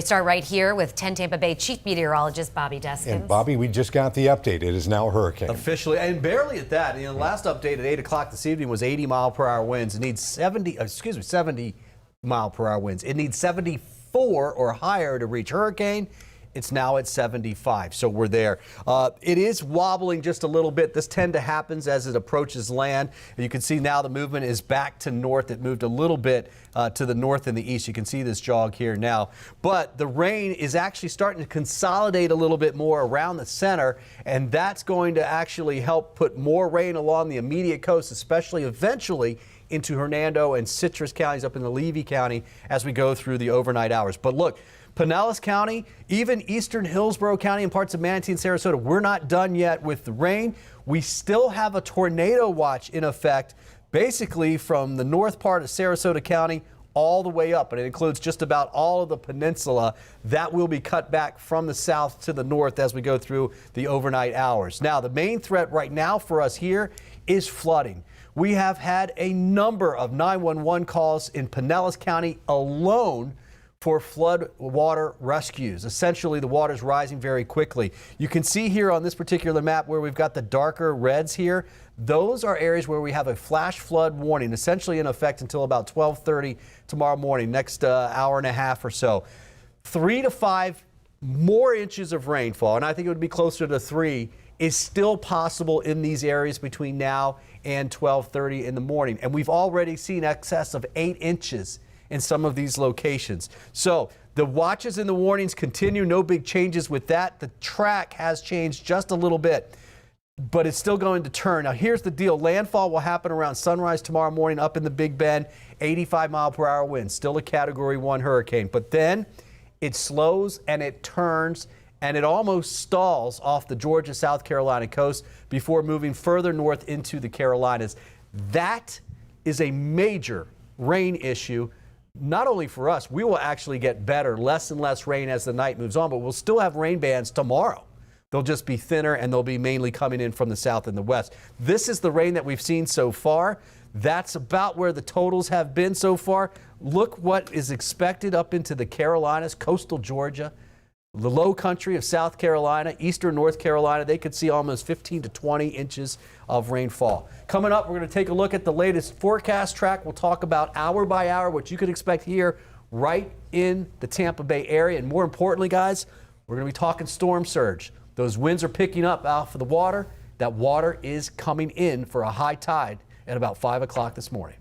We start right here with 10 Tampa Bay Chief Meteorologist Bobby Deskins. And Bobby, we just got the update. It is now a hurricane. Officially, and barely at that. You know, the last update at 8 o'clock this evening was 80-mile-per-hour winds. It needs 70 mile-per-hour winds. It needs 74 or higher to reach hurricane. It's now at 75, so we're there. It is wobbling just a little bit. This tend to happens as it approaches land. And you can see now the movement is back to north. It moved a little bit to the north and the east. You can see this jog here now. But the rain is actually starting to consolidate a little bit more around the center, and that's going to actually help put more rain along the immediate coast, especially eventually into Hernando and Citrus counties up in the Levy County as we go through the overnight hours. But look, Pinellas County, even eastern Hillsborough County and parts of Manatee and Sarasota, we're not done yet with the rain. We still have a tornado watch in effect, basically from the north part of Sarasota County all the way up, and it includes just about all of the peninsula. That will be cut back from the south to the north as we go through the overnight hours. Now, the main threat right now for us here is flooding. We have had a number of 911 calls in Pinellas County alone for flood water rescues. Essentially, the water is rising very quickly. You can see here on this particular map where we've got the darker reds here. Those are areas where we have a flash flood warning, essentially in effect until about 12:30 tomorrow morning, next hour and a half or so. 3 to 5 more inches of rainfall, and I think it would be closer to 3, is still possible in these areas between now and 12:30 in the morning. And we've already seen excess of 8 inches in some of these locations. So the watches and the warnings continue. No big changes with that. The track has changed just a little bit, but it's still going to turn. Now, here's the deal. Landfall will happen around sunrise tomorrow morning up in the Big Bend. 85-mile-per-hour winds, still a Category 1 hurricane. But then it slows and it turns and it almost stalls off the Georgia-South Carolina coast before moving further north into the Carolinas. That is a major rain issue. Not only for us, we will actually get better, less and less rain as the night moves on, but we'll still have rain bands tomorrow. They'll just be thinner and they'll be mainly coming in from the south and the west. This is the rain that we've seen so far. That's about where the totals have been so far. Look what is expected up into the Carolinas, coastal Georgia, the low country of South Carolina, eastern North Carolina. They could see almost 15 to 20 inches of rainfall. Coming up, we're going to take a look at the latest forecast track. We'll talk about hour by hour what you could expect here right in the Tampa Bay area. And more importantly, guys, we're going to be talking storm surge. Those winds are picking up off of the water. That water is coming in for a high tide at about 5 o'clock this morning.